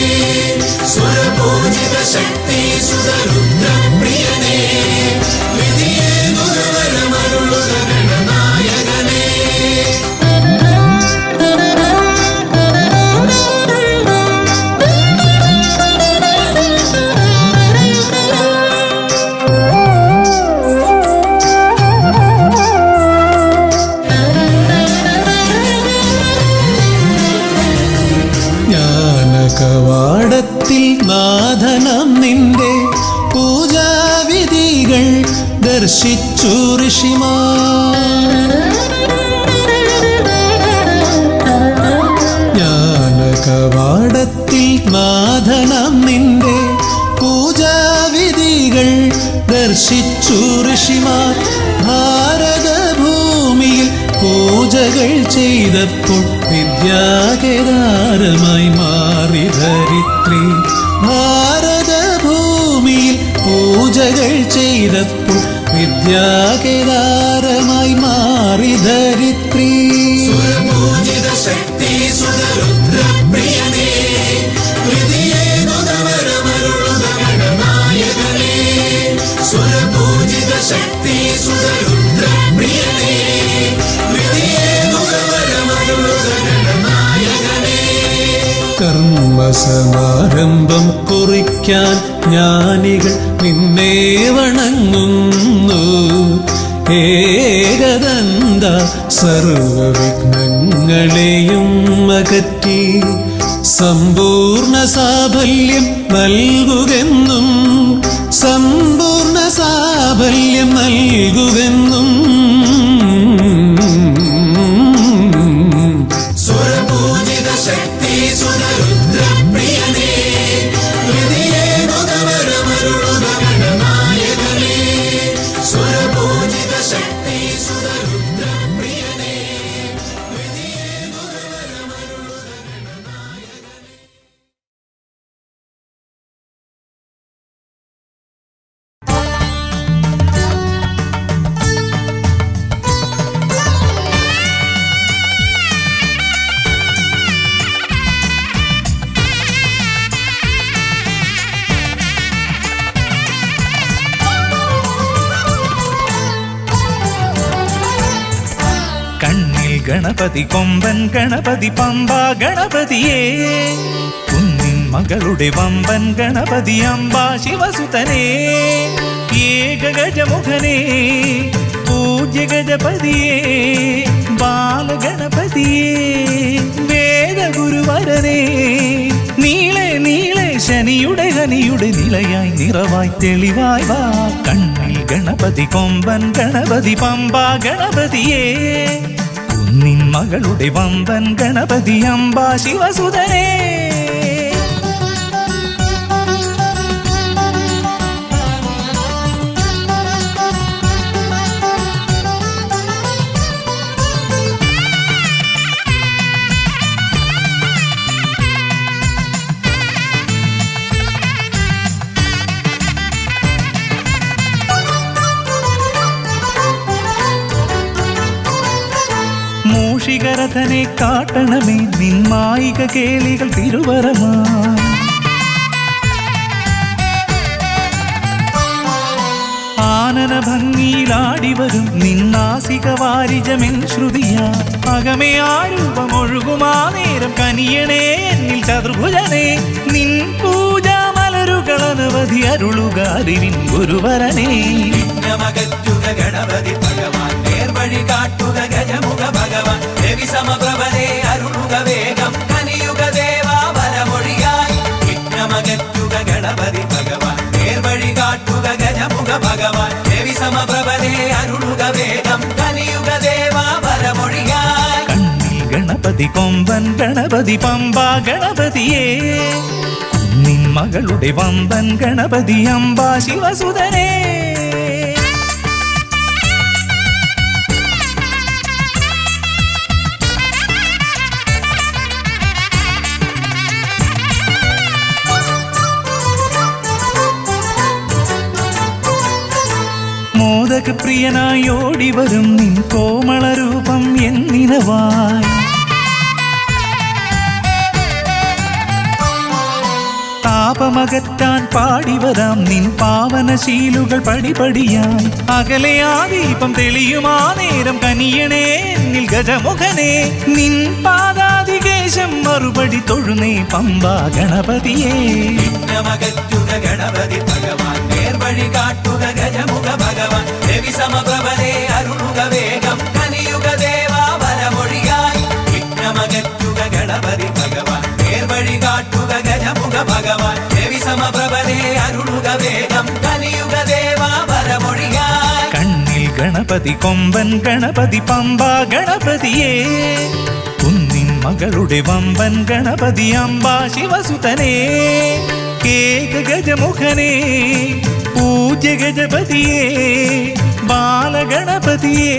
സ്വരപൂജിത ശക്തി സുതരുദ്രപ്രിയനേ ഹൃദയേ ഗുണവരമരുളുക ഗണനായകനേ കവാടത്തിൽ നാഥനം നിന്റെ പൂജാവിധികൾ ദർശിച്ചു ഋഷിമാർ. ജ്ഞാനകവാടത്തിൽ നാഥനം നിന്റെ പൂജാവിധികൾ ദർശിച്ചു ഋഷിമാർ. ഭാരതഭൂമിയിൽ പൂജകൾ ചെയ്തപ്പോൾ വിദ്യാകേദാരമായി മാറി ധരിത്രി. ഭാരതഭൂമിയിൽ പൂജകൾ ചെയ്തപ്പോൾ വിദ്യാകേദാരമായി മാറി ധരിത്രി. സ്വരപൂജിത ശക്തി സുതരുദ്രപ്രിയനേ ഹൃദയേ ഗുണവരമരുളുക ഗണനായകനേ സ്വരപൂജിത ശക്തി സുതരുദ്രപ്രിയനേ ഹൃദയേ ഗുണവരമരുളുക ഗണനായകനേ കർമ്മസമാരംഭം കുറിക്കാൻ ജ്ഞാനികൾ നിന്നെ വണങ്ങുന്നു. ഏകദന്ത സർവവിഘ്നങ്ങളെയും അകറ്റി സമ്പൂർണ്ണ സാഫല്യം നൽകുകെന്നും സമ്പൂർണ്ണ സാഫല്യം നൽകുകെന്നും സുരപൂജിത ശക്തി സുതരുദ്രപ്രിയനേ ഹൃദയേനുദവരമരുളുക ഗണനായകനേ സുരപൂജിത ശക്തി സുതരുദ്രപ്രിയനേ ഗണപതി കൊമ്പൻ ഗണപതി പമ്പ ഗണപതിയേ കുന്നിൻ മകളുടെ വമ്പൻ ഗണപതി അമ്പ ശിവസുതനേ ഏകഗജമുഖനേ പൂജ്യ ഗജപതിയേ ബാലഗണപതിയേ വേദഗുരുവരനേ നീളെ നീളെ ശനിയുടെ ഹനിയുടെ നിലയായി നിറവായി തെളിവായി വാ കണ്ണിൽ ഗണപതി കൊമ്പൻ ഗണപതി പമ്പ ഗണപതിയേ നിൻ മകളുടെ വമ്പൻ ഗണപതി അമ്പ ശിവസുതനേ മൂഷികരഥനെ കാട്ടണമേ നിന്മായിക കേളികൾ തിരുവരമാ ആനന ഭംഗിയിലാടിവരും നിന്നാസിക വാരിജമെൻ ശ്രുതിയാ അകമേ ആരൂപമൊഴുകുമാ നേരം കനിയണേ എന്നിൽ ചതുർഭുജനേ നിൻ പൂജാ മലരുകളനവധി അരുളുക അറിവിൻ ഗുരുവരനേ വിഘ്നമകറ്റുക ഗണപതി ഭഗവാൻ നേർവഴി കാട്ടുക ഗജമുഖ ഭഗവാൻ രവി സമപ്രഭനെ അരുളുക വേഗം കനിയുക ദേവാ വരമൊഴിയായി വിഘ്നമകറ്റുക ഗണപതി ഭഗവാൻ നേർവഴി കാട്ടുക ഗജമുഖ ഭഗവാൻ രവി സമപ്രഭനെ അരുളുക വേഗം കനിയുക ദേവാ വരമൊഴിയായി കണ്ണിൽ ഗണപതി കൊമ്പൻ ഗണപതി പമ്പ ഗണപതിയേ നിൻ മകളുടെ വമ്പൻ ഗണപതി അമ്പ ശിവസുതനേ മോദകപ്രിയനായി ഓടിവരും നിൻ കോമളരൂപം എന്നിനവായി താപമകറ്റാൻ പാടിവരാം നിൻ പാവനശീലുകൾ പടിപടിയായി അകലെ ആ ദീപം തെളിയുമാ നേരം കനിയണേ എന്നിൽ ഗജമുഖനേ നിൻ പാദാതികേശം മറുപടി തൊഴുന്നേ പമ്പ ഗണപതിയേ വിഘ്നമകറ്റുക ഗണപതി ഭഗവാൻ നേർവഴി കാട്ടുക ഗജമുഖ ഭഗവാൻ രവി സമപ്രഭനെ അരുളുക വേഗം കനിയുക ദേവാ വരമൊഴിയായി വിഘ്നമകറ്റുക ഗണപതി ഭഗവാൻ നേർവഴി കാട്ടുക ഗജമുഖ ഭഗവാൻ രവി സമപ്രഭനെ അരുളുക വേഗം കനിയുക ദേവാ വരമൊഴിയായി കണ്ണിൽ ഗണപതി കൊമ്പൻ ഗണപതി പമ്പ ഗണപതിയേ കുന്നിൻ മകളുടെ വമ്പൻ ഗണപതി അമ്പ ശിവസുതനേ ഏകഗജമുഖനേ പൂജ്യ ഗജപതിയേ ബാലഗണപതിയേ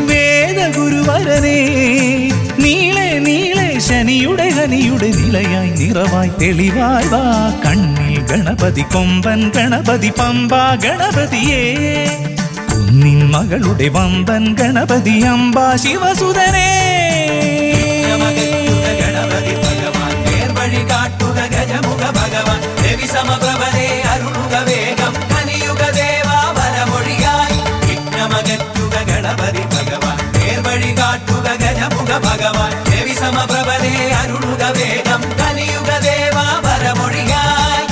വേദഗുരുവരനേ നീളെ നീളെ ശനിയുടെ ഹനിയുടെ നിലയായി നിറവായി തെളിവായി വാ കണ്ണിൽ ഗണപതി കൊമ്പൻ ഗണപതി പമ്പ ഗണപതിയേ കുന്നിൻ മകളുടെ വമ്പൻ ഗണപതി അമ്പ ശിവസുതനേ വിഘ്നമകറ്റുക ഗണപതി ഭഗവാൻ നേർവഴി കാട്ടുക ഗജമുഖ ഭഗവാൻ രവി സമപ്രഭനെ അരുളുക വേഗം കനിയുക ദേവാ വരമൊഴിയായി വിഘ്നമകറ്റുക ഗണപതി ഭഗവാൻ നേർവഴി കാട്ടുക ഗജമുഖ ഭഗവാൻ രവി സമപ്രഭനെ അരുളുക വേഗം കനിയുക ദേവാ വരമൊഴിയായി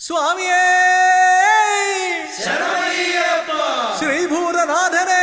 സ്വാമിയേ ശ്രീഭൂതനാഥനേ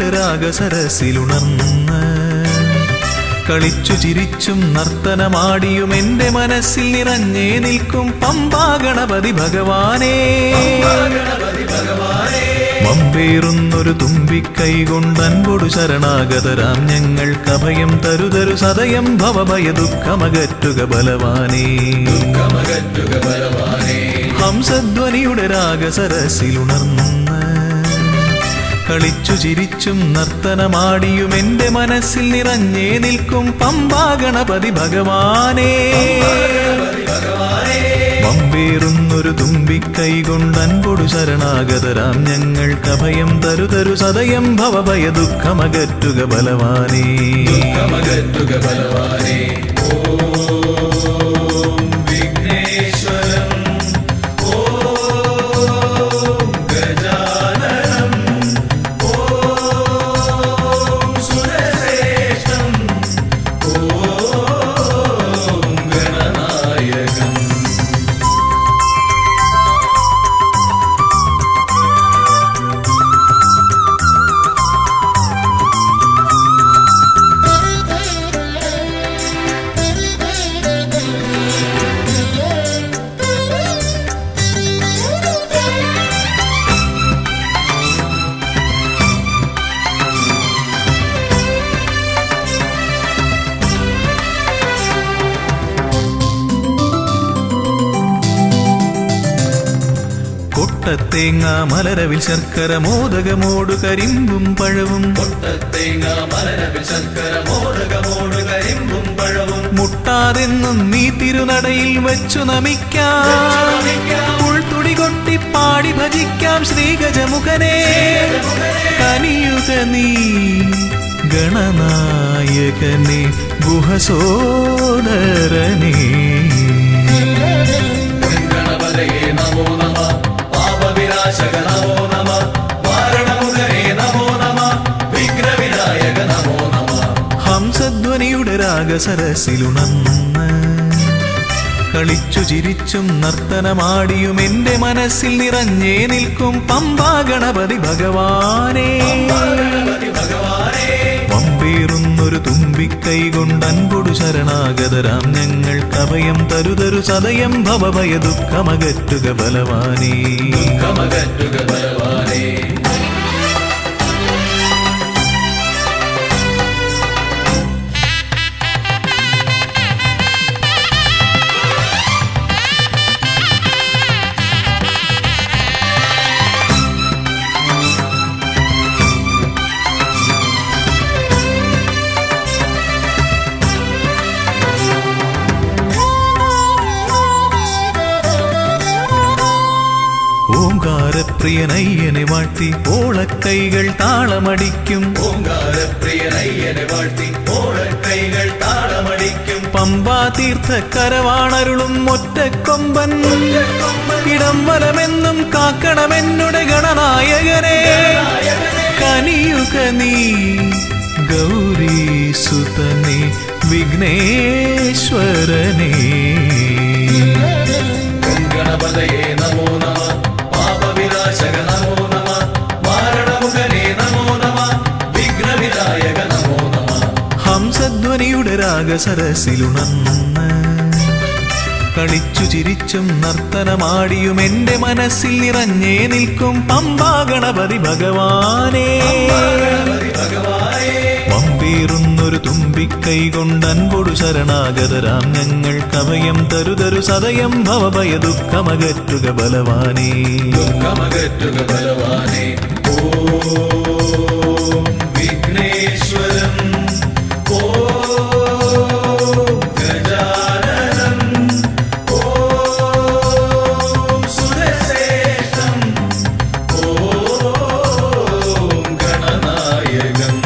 ഹംസധ്വനിയുടെ രാഗസരസിലുണർന്ന് കളിച്ചു ചിരിച്ചും നർത്തനമാടിയും എന്റെ മനസ്സിൽ നിറഞ്ഞേ നിൽക്കും പമ്പാ ഗണപതി ഭഗവാനേ. മമ്പേറുന്നൊരു തുമ്പിക്കൈ കൊണ്ടൻപൊടു ശരണാഗതരാം ഞങ്ങൾക്കഭയം തരുതരു സദയം ഭവഭയ ദുഃഖമകറ്റുക ബലവാനേ. ഹംസധ്വനിയുടെ രാഗസരസിലുണർന്ന് കളിച്ചു ചിരിച്ചും നർത്തനമാടിയും എന്റെ മനസ്സിൽ നിറഞ്ഞേ നിൽക്കും പമ്പാ ഗണപതി ഭഗവാനേ. മമ്പേറുന്നൊരു തുമ്പിക്കൈ കൊണ്ടൻപൊടു ശരണാഗതരാം ഞങ്ങൾക്കഭയം തരുതരു സദയം ഭവഭയ ദുഃഖമകറ്റുക ബലവാനേ. കൊട്ടത്തേങ്ങ മലരവിൽ ശർക്കര മോദകമോടു കരിമ്പും പഴവും മുട്ടാതെന്നും നീ തിരുനടയിൽ വെച്ചു നമിക്കാം. ഉൾത്തുടി കൊട്ടി പാടി ഭജിക്കാം ശ്രീഗജമുഖനെ. കനിയുക നീ ഗണനായകനെ ഗുഹസോദരനെ. ഹംസധ്വനിയുടെ രാഗസരസിലുണർന്ന് കളിച്ചു ചിരിച്ചും നർത്തനമാടിയും എന്റെ മനസ്സിൽ നിറഞ്ഞേ നിൽക്കും പമ്പാ ഗണപതി ഭഗവാനേ. പമ്പേറുന്നൊരു തുമ്പിക്കൈ കൊണ്ടൻപൊടു ശരണാഗതരാം ഞങ്ങൾക്കഭയം തരുതരു സദയം ഭവഭയ ദുഃഖമകറ്റുക ബലവാനേ. ഓംകാരപ്രിയനയ്യനെ വാഴ്ത്തി ഓളക്കൈകൾ താളമടിക്കും. പമ്പാ തീർത്ഥക്കരവാണരുളും ഒറ്റക്കൊമ്പൻ. ഇടം വലമെന്നും കാക്കണമെന്നുടെ ഗണനായകനെ. കനിയുക നീ ഗൗരീസുതനെ വിഘ്നേശ്വരനെ. ഗണപതയേ നമോ നമഃ. പാപവിനാശക നമോ നമഃ. മാരണമുഖനേ നമോ നമഃ. വിഘ്നവിനായക നമോ നമഃ. ഹംസധ്വനിയുടെ രാഗസരസിലുണർന്ന് കളിച്ചു ചിരിച്ചും നർത്തനമാടിയും എന്റെ മനസ്സിൽ നിറഞ്ഞേ നിൽക്കും പമ്പാ ഗണപതി ഭഗവാനേ. പമ്പേറുന്നൊരു തുമ്പിക്കൈ കൊണ്ടൻപൊടു ശരണാഗതരാം ഞങ്ങൾക്കഭയം തരുതരു സദയം ഭവഭയ ദുഃഖമകറ്റുക ബലവാനേ. ഓം വിഘ്നേശ്വരം. ഗണനായകം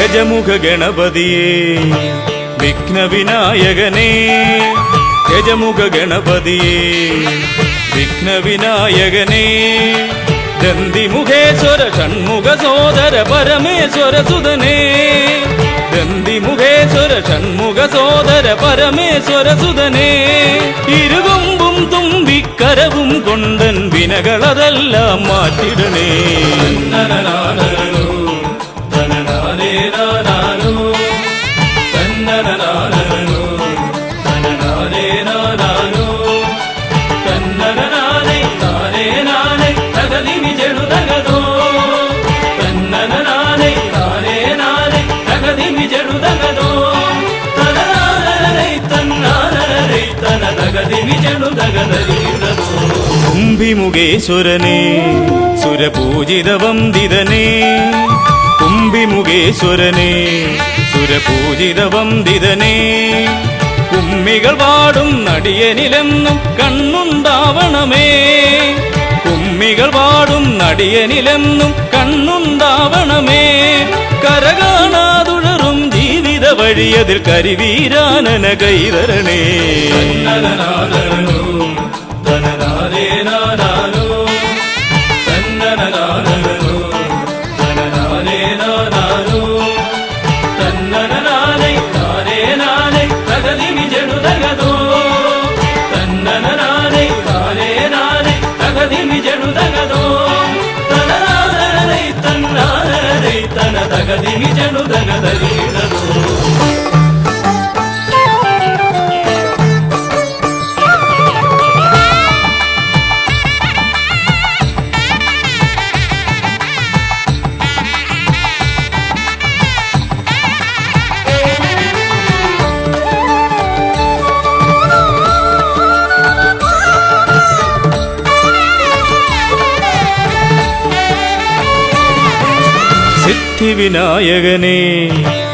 ഗജമുഖ ഗണപതിയേ വിഘ്നവിനായകനേ ഗജമുഖ ഗണപതിയേ വിഘ്നവിനായകനേ ദന്തിമുഖേശ്വര ഷൺമുഖ സോദര പരമേശ്വര സുതനേ ദന്തിമുഖേശ്വര ഷൺമുഖ സോദര പരമേശ്വര സുതനേ ഇരുകൊമ്പും തുമ്പിക്കരവും കൊണ്ടൻ വിനകളതെല്ലാം മാറ്റിടണേ കുംഭിമുഖേശ്വരനേ സുരപൂജിതവന്ദിതനേ കുംഭിമുഖേശ്വരനേ സുരപൂജിതവന്ദിതനേ കുമ്മികൾ പാടും നടിയനിലെന്നും കണ്ണുണ്ടാവണമേ കുമ്മികൾ പാടും നടിയനിലെന്നും കണ്ണുണ്ടാവണമേ കരകാണാതുഴറും ജീവിത വഴിയതിൽ കരിവീരാനന കൈതരണേ സിദ്ധിവിനായകനേ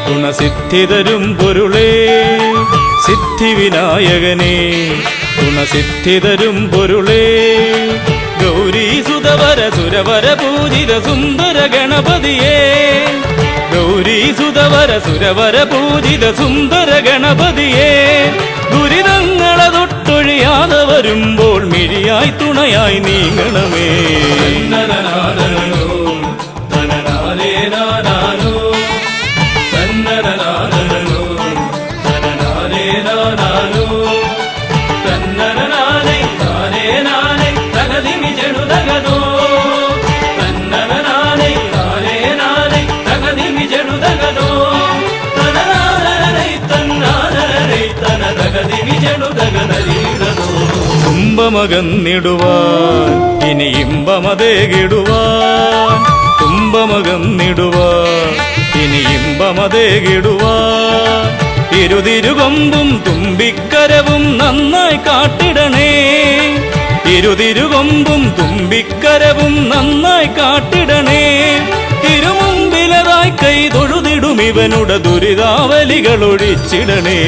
ഗുണസിദ്ധിതരും പൊരുളേ സിദ്ധിവിനായകനേ ഗുണസിദ്ധിതരും പൊരുളേ ഗൗരീസുതവര സുരവര പൂജിത സുന്ദര ഗണപതിയേ ഗൗരീസുതവര സുരവര പൂജിത സുന്ദര ഗണപതിയേ ദുരിതങ്ങളെ തൊട്ടൊഴിയാതെ വരുമ്പോൾ മിഴിയായി തുണയായി നീങ്ങണമേ തുമ്പമകന്നിടുവാൻ ഇനി ഇമ്പമതേകിടുവാൻ തുമ്പമകന്നിടുവാൻ ഇനി ഇമ്പമതേകിടുവാൻ ഇരുതിരുകൊമ്പും തുമ്പിക്കരവും നന്നായി കാട്ടിടണേ ഇരുതിരുകൊമ്പും തുമ്പിക്കരവും നന്നായി കാട്ടിടണേ തിരുമുമ്പിലതായി കൈ തൊഴുതിടും ഇവനുടെ ദുരിതാവലികൾ ഒഴിച്ചിടണേ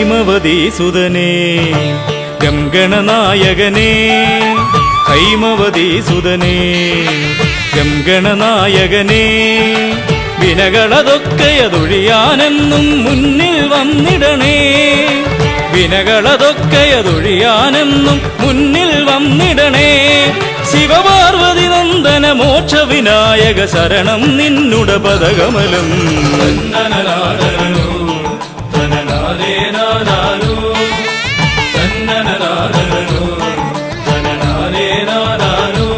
ഹൈമവതീസുതനേ ഗംഗണനായകനേ ഹൈമവതീസുതനേ ഗംഗണനായകനേ വിനകളതൊക്കെയതൊഴിയാനെന്നും മുന്നിൽ വന്നിടണേ. വിനകളതൊക്കെയതൊഴിയാനെന്നും മുന്നിൽ വന്നിടണേ. ശിവപാർവതി നന്ദന മോക്ഷ വിനായക ശരണം നിന്നുട പദകമലം. തന്നനനാദനോ തനനാദേനാദാനോ തന്നനനാദനോ തനനാദേനാദാനോ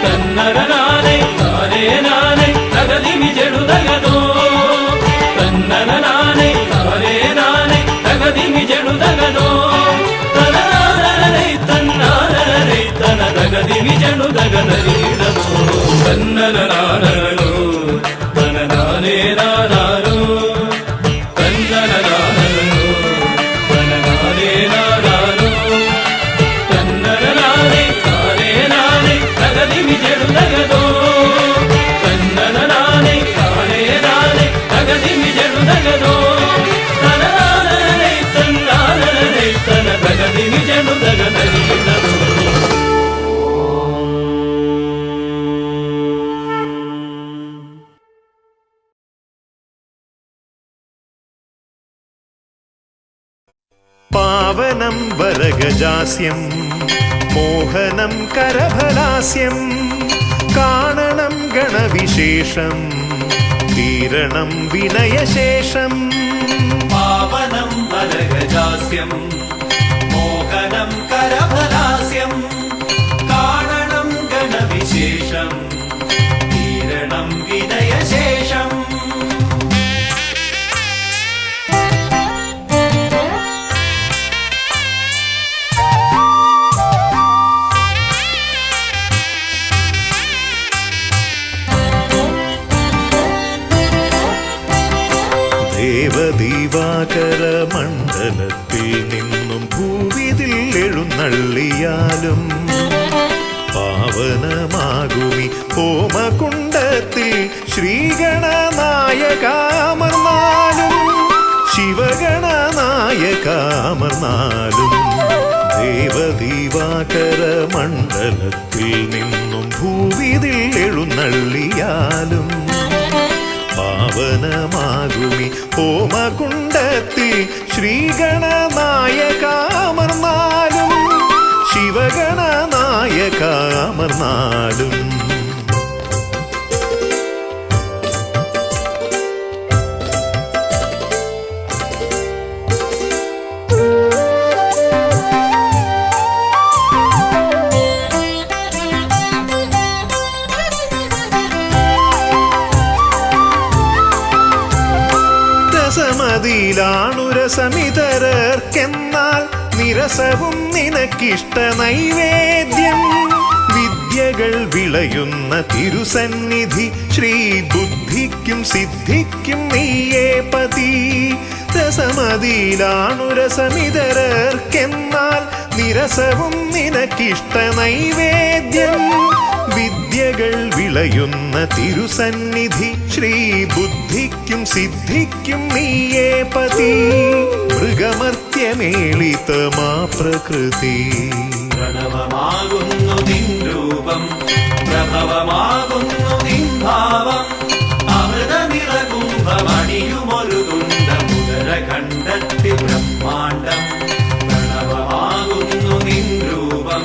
തന്നനനാദേ നാദേനാദേ തകതിമി ജടുതകതോ തന്നനനാദേ നാദേനാദേ തകതിമി ജടുതകതോ തനനാദനേ തന്നാദനേ തനതകതിമി ജടുതകതരീടതോ തന്നനനാദനോ തനനാദേനാദാനോ തന്നനനാദനോ തനനാദേനാദാനോ തന്നനനാദേ നാദേനാദേ തകതിമി ജടുതകതോ തന്നനനാദേ നാദേനാദേ തകതിമി ജടുതകതോ തനനാദനേ തന്നാദനേ തനതകതിമി ജടുതകതരീടതോ. പാവനം വരഗജാസ്യം മോഹനം കരഫലാസ്യം കാണണം ഗണവിശേഷം തീരണം വിനയശേഷം. പാവനം വരഗജാസ്യം മോഹനം കരഫലാസ്യം കാണണം ഗണവിശേഷം തീരണം വിനയശേഷം. ദേവദീവാകര മണ്ഡലത്തിൽ നിന്നും ഭൂവിതിൽ എഴുന്നള്ളിയാലും പാവനമാകുമി ഹോമകുണ്ടത്തിൽ ശ്രീഗണനായകാമർന്നാലും ശിവഗണനായകാമർന്നാലും ദേവദീവാകര മണ്ഡലത്തിൽ നിന്നും ഭൂവിതിൽ എഴുന്നള്ളിയാലും പാവനമാകുമി ഹോമകുണ്ടത്തിൽ ശ്രീഗണനായകാമർന്നാലും ശിവഗണനായകാമർന്നാലും. രസമതിയിലാണുരസമിതരർക്കെന്നാൽ നിരസവും നിനക്കിഷ്ട നൈവേദ്യം. വിദ്യകൾ വിളയുന്ന തിരുസന്നിധി ശ്രീബുദ്ധിക്കും സിദ്ധിക്കും നീയേ പതി. രസമതിയിലാണുരസമിതരർക്കെന്നാൽ നിരസവും നിനക്കിഷ്ട നൈവേദ്യം. വിദ്യകൾ വിളയുന്ന തിരുസന്നിധി ശ്രീബുദ്ധിക്കും സിദ്ധിക്കും നീയേ പതി. മൃഗമർത്യമേളിതമാ പ്രകൃതി പ്രണവമാകുന്നു നിൻ രൂപം പ്രഭവമാകുന്നു നിൻ ഭാവം. അമൃതനിറകുംഭമണിയുമൊരു തുണ്ട മുതര കണ്ടെത്തി ബ്രഹ്മാണ്ടം. പ്രണവമാകുന്നു നിൻ രൂപം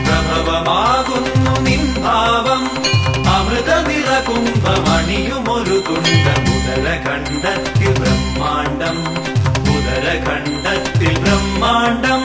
പ്രഭവമാകുന്നു നിൻ ഭാവം. അമൃതനിറകുംഭമണിയുമൊരു തുണ്ട മുതര കണ്ടെത്തി ബ്രഹ്മാണ്ടം. മുതര കണ്ടെത്തി ബ്രഹ്മാണ്ടം.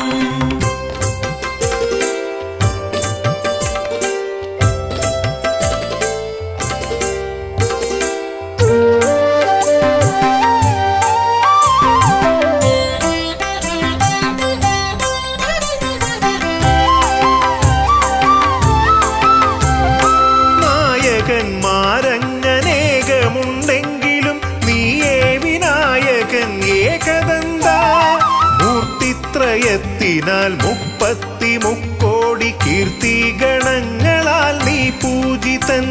നായകന്മാരങ്ങനേകമുണ്ടെങ്കിലും നീയേ വിനായകൻ ഏകദന്ത. മൂർത്തിത്രയത്തിനാൽ 33 കീർത്തി ഗണങ്ങളാൽ നീ പൂജിതൻ.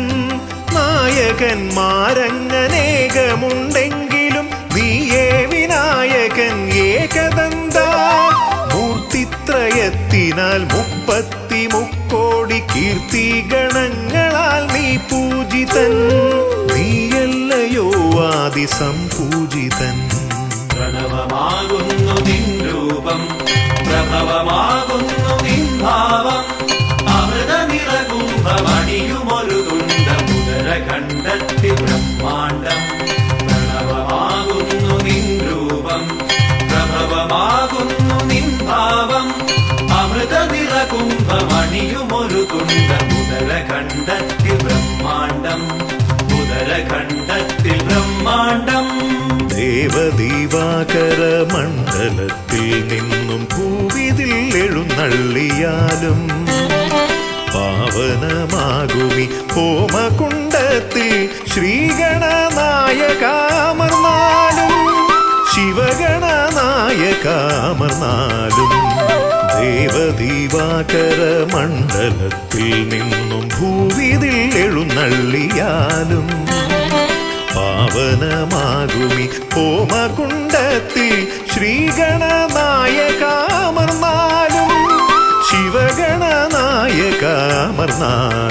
നായകന്മാരങ്ങനേകമുണ്ടെങ്കിലും നീയേ വിനായകൻ ഏകദന്ത. മൂർത്തിത്രയത്തിനാൽ 33 കീർത്തി ഗണങ്ങളാൽ നീ പൂജിതൻ. നീയല്ല അതിസംപൂജിതൻ. പ്രണവമാകുന്നു നിൻ രൂപം, പ്രഭവമാകുന്നു നിൻ ഭാവം. അമൃത നിറകുംഭമണിയുമൊരു തുണ്ടമുദര കണ്ടത്തിൽ ബ്രഹ്മാണ്ടം. പ്രണവമാകുന്നു നിൻ രൂപം, പ്രഭവമാകുന്നു നിൻ ഭാവം. അമൃത നിറകുംഭമണിയുമൊരു തുണ്ടമുദര കണ്ടത്തിൽ ബ്രഹ്മാണ്ടം. ഉദര കണ്ടത്തിൽ ബ്രഹ്മാണ്ടം. ദേവദീവാകര മണ്ഡലത്തിൽ നിന്നും ഭൂവിതിൽ എഴുന്നള്ളിയാലും പാവനമാകുമി ഹോമകുണ്ടത്തിൽ ശ്രീഗണനായകാമർന്നാലും ശിവഗണനായകാമർന്നാലും ദേവദീവാകര മണ്ഡലത്തിൽ നിന്നും ഭൂവിതിൽ എഴുന്നള്ളിയാലും പാവനമാകുമി ഹോമകുണ്ടത്തിൽ ശ്രീഗണനായകാമർന്നാലും ശിവഗണനായകാമർന്നാലും